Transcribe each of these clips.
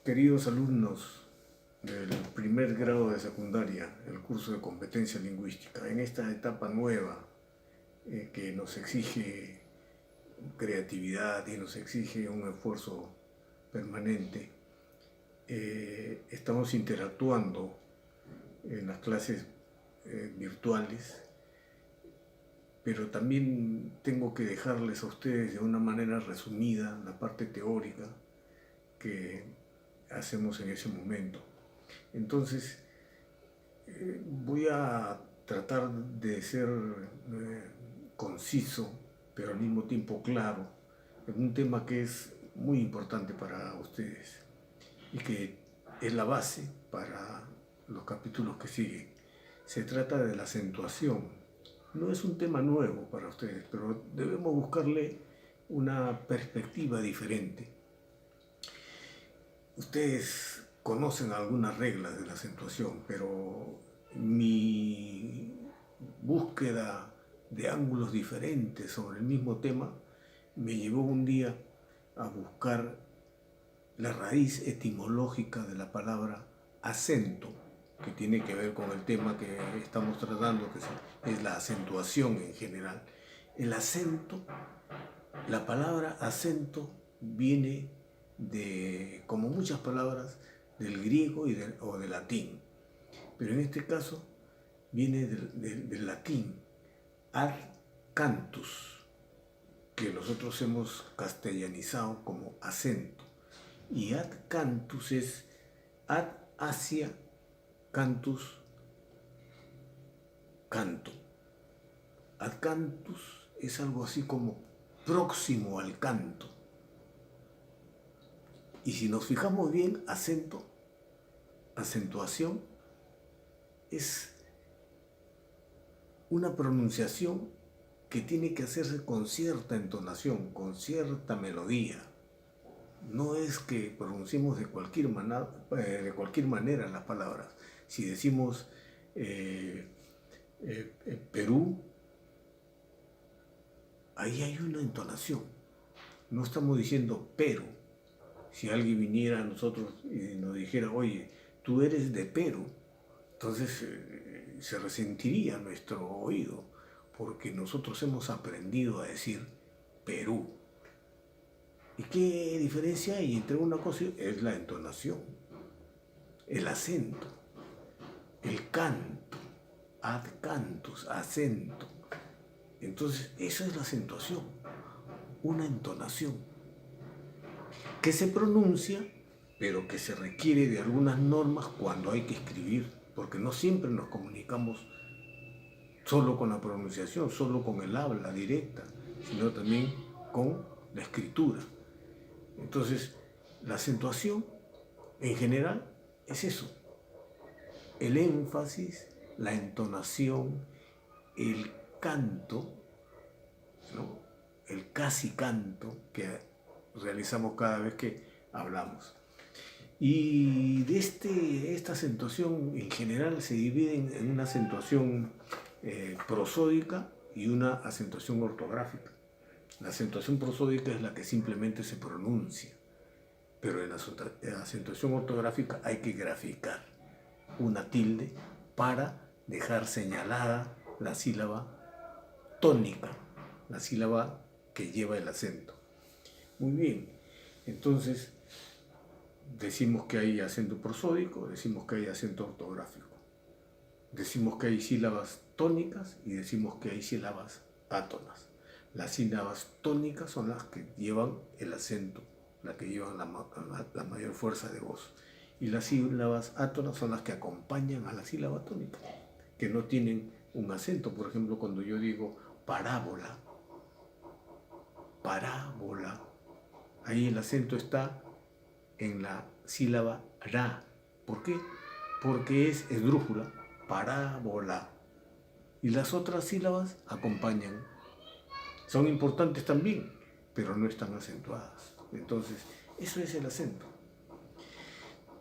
Queridos alumnos del primer grado de secundaria, el curso de competencia lingüística, en esta etapa nueva que nos exige creatividad y nos exige un esfuerzo permanente, estamos interactuando en las clases virtuales, pero también tengo que dejarles a ustedes de una manera resumida la parte teórica que hacemos en ese momento. Entonces, voy a tratar de ser conciso, pero al mismo tiempo claro, en un tema que es muy importante para ustedes y que es la base para los capítulos que siguen. Se trata de la acentuación. No es un tema nuevo para ustedes, pero debemos buscarle una perspectiva diferente. Ustedes conocen algunas reglas de la acentuación, pero mi búsqueda de ángulos diferentes sobre el mismo tema me llevó un día a buscar la raíz etimológica de la palabra acento, que tiene que ver con el tema que estamos tratando, que es la acentuación en general. El acento, la palabra acento viene de, como muchas palabras, del griego o del latín, pero en este caso viene del latín ad cantus, que nosotros hemos castellanizado como acento, y ad cantus es ad hacia cantus, canto. Ad cantus es algo así como próximo al canto. Y si nos fijamos bien, acento, acentuación, es una pronunciación que tiene que hacerse con cierta entonación, con cierta melodía. No es que pronunciemos de cualquier manera las palabras. Si decimos Perú, ahí hay una entonación. No estamos diciendo pero. Si alguien viniera a nosotros y nos dijera, oye, tú eres de Perú, entonces se resentiría nuestro oído, porque nosotros hemos aprendido a decir Perú. ¿Y qué diferencia hay entre una cosa? Es la entonación, el acento, el canto, ad cantus, acento. Entonces, esa es la acentuación, una entonación que se pronuncia, pero que se requiere de algunas normas cuando hay que escribir, porque no siempre nos comunicamos solo con la pronunciación, solo con el habla directa, sino también con la escritura. Entonces, la acentuación en general es eso, el énfasis, la entonación, el canto, ¿no? El casi canto que realizamos cada vez que hablamos. Y de esta acentuación en general se divide en una acentuación prosódica y una acentuación ortográfica. La acentuación prosódica es la que simplemente se pronuncia, pero en la acentuación ortográfica hay que graficar una tilde para dejar señalada la sílaba tónica, la sílaba que lleva el acento. Muy bien, entonces decimos que hay acento prosódico, decimos que hay acento ortográfico, decimos que hay sílabas tónicas y decimos que hay sílabas átonas. Las sílabas tónicas son las que llevan el acento, las que llevan la mayor fuerza de voz. Y las sílabas átonas son las que acompañan a la sílaba tónica, que no tienen un acento. Por ejemplo, cuando yo digo parábola, parábola, ahí el acento está en la sílaba ra. ¿Por qué? Porque es esdrújula, parábola. Y las otras sílabas acompañan. Son importantes también, pero no están acentuadas. Entonces, eso es el acento.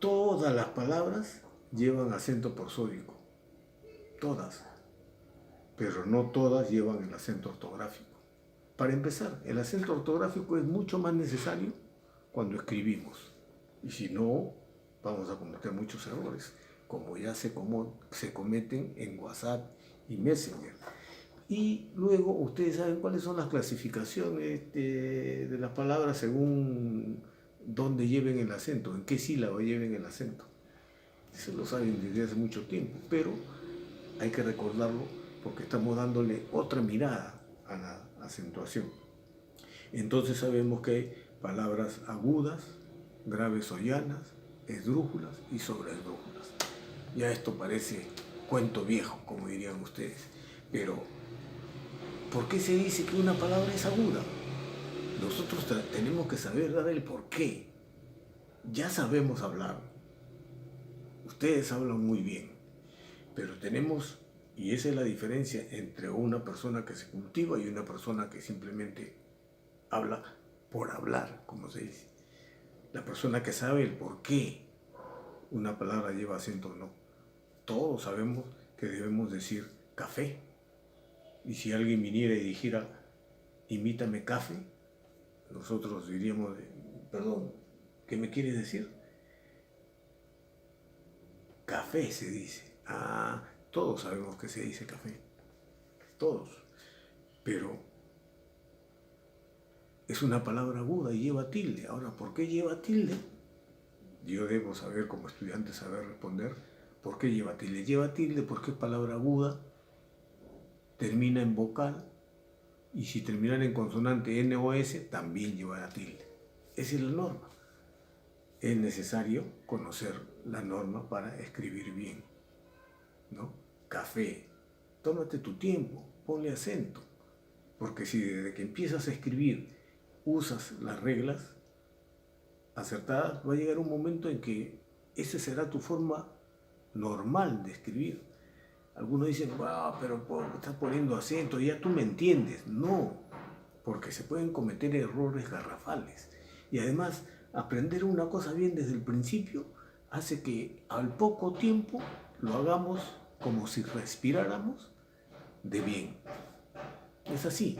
Todas las palabras llevan acento prosódico. Todas. Pero no todas llevan el acento ortográfico. Para empezar, el acento ortográfico es mucho más necesario cuando escribimos. Y si no, vamos a cometer muchos errores, como ya se cometen en WhatsApp y Messenger. Y luego ustedes saben cuáles son las clasificaciones de las palabras según dónde lleven el acento, en qué sílaba lleven el acento. Eso lo saben desde hace mucho tiempo, pero hay que recordarlo porque estamos dándole otra mirada a la acentuación. Entonces sabemos que hay palabras agudas, graves o llanas, esdrújulas y sobreesdrújulas. Ya esto parece cuento viejo, como dirían ustedes, pero ¿por qué se dice que una palabra es aguda? Nosotros tenemos que saber dar el porqué. Ya sabemos hablar. Ustedes hablan muy bien, pero tenemos, y esa es la diferencia entre una persona que se cultiva y una persona que simplemente habla por hablar, como se dice. La persona que sabe el por qué una palabra lleva acento o no. Todos sabemos que debemos decir café. Y si alguien viniera y dijera, imítame café, nosotros diríamos, perdón, ¿qué me quieres decir? Café se dice. Ah, todos sabemos que se dice café. Todos. Pero es una palabra aguda y lleva tilde. Ahora, ¿por qué lleva tilde? Yo debo saber, como estudiante, saber responder por qué lleva tilde. Lleva tilde porque es palabra aguda, termina en vocal, y si terminara en consonante N o S, también llevará tilde. Esa es la norma. Es necesario conocer la norma para escribir bien, ¿no? Café. Tómate tu tiempo, ponle acento. Porque si desde que empiezas a escribir usas las reglas acertadas, va a llegar un momento en que esa será tu forma normal de escribir. Algunos dicen, pero estás poniendo acento, ya tú me entiendes. No, porque se pueden cometer errores garrafales. Y además, aprender una cosa bien desde el principio hace que al poco tiempo lo hagamos como si respiráramos de bien. Es así.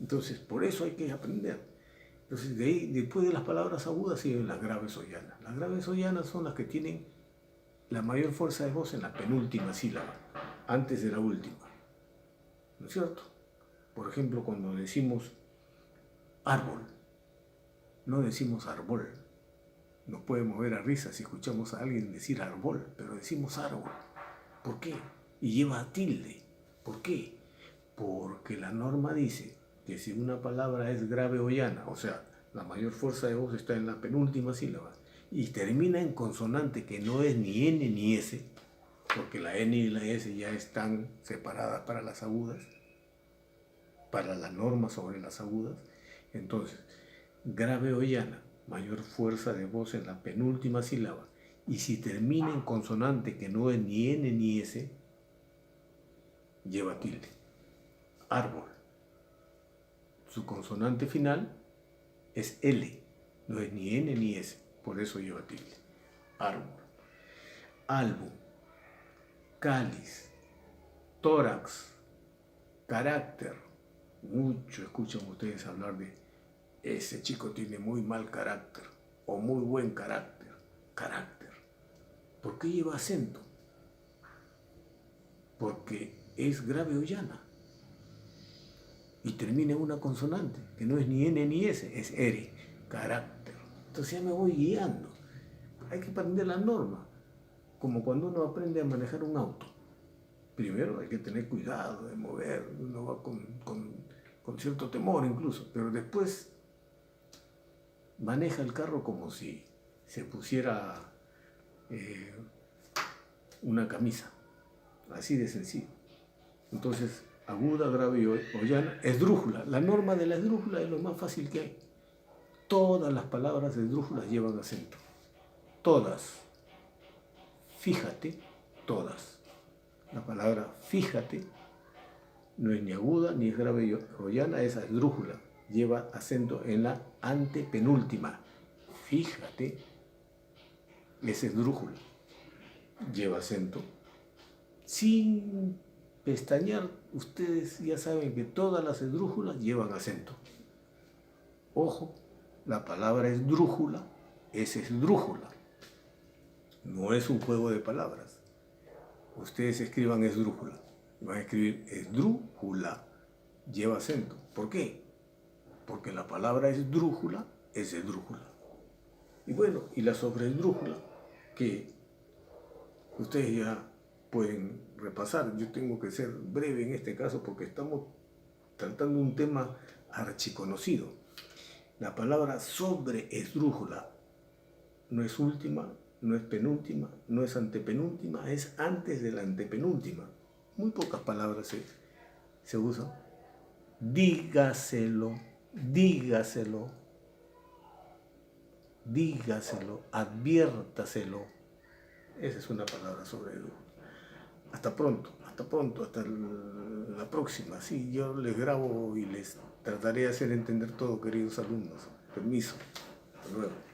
Entonces, por eso hay que aprender. Entonces, de ahí, después de las palabras agudas siguen las graves o llanas. Las graves o llanas son las que tienen la mayor fuerza de voz en la penúltima sílaba, antes de la última. ¿No es cierto? Por ejemplo, cuando decimos árbol, no decimos árbol. Nos puede mover a risa si escuchamos a alguien decir árbol, pero decimos árbol. ¿Por qué? Y lleva tilde. ¿Por qué? Porque la norma dice que si una palabra es grave o llana, o sea, la mayor fuerza de voz está en la penúltima sílaba, y termina en consonante que no es ni N ni S, porque la N y la S ya están separadas para las agudas, para la norma sobre las agudas. Entonces, grave o llana, mayor fuerza de voz en la penúltima sílaba, y si termina en consonante que no es ni N ni S, lleva tilde. Árbol. Su consonante final es L, no es ni N ni S, por eso lleva tilde. Árbol. Álbum, cáliz, tórax, carácter. Mucho escuchan ustedes hablar de ese chico tiene muy mal carácter o muy buen carácter. Carácter. ¿Por qué lleva acento? Porque es grave o llana. Y termina en una consonante, que no es ni N ni S, es R. Carácter. Entonces ya me voy guiando. Hay que aprender la norma. Como cuando uno aprende a manejar un auto. Primero hay que tener cuidado de mover, uno va con cierto temor incluso, pero después maneja el carro como si se pusiera una camisa, así de sencillo. Entonces, aguda, grave o llana, esdrújula. La norma de la esdrújula es lo más fácil que hay. Todas las palabras esdrújulas llevan acento. Todas. Fíjate, todas. La palabra fíjate no es ni aguda, ni es grave o llana, es esdrújula. Lleva acento en la antepenúltima. Fíjate, es esdrújula. Lleva acento. Sin pestañear, ustedes ya saben que todas las esdrújulas llevan acento. Ojo, la palabra esdrújula es esdrújula. No es un juego de palabras. Ustedes escriban esdrújula. Van a escribir esdrújula. Lleva acento. ¿Por qué? Porque la palabra esdrújula es esdrújula. Y bueno, y la sobreesdrújula, que ustedes ya pueden repasar. Yo tengo que ser breve en este caso porque estamos tratando un tema archiconocido. La palabra sobreesdrújula no es última, no es penúltima, no es antepenúltima, es antes de la antepenúltima. Muy pocas palabras se usan. Dígaselo, dígaselo, dígaselo, adviértaselo. Esa es una palabra sobreesdrújula. Hasta pronto, hasta la próxima. Sí, yo les grabo y les trataré de hacer entender todo, queridos alumnos. Permiso. Hasta luego.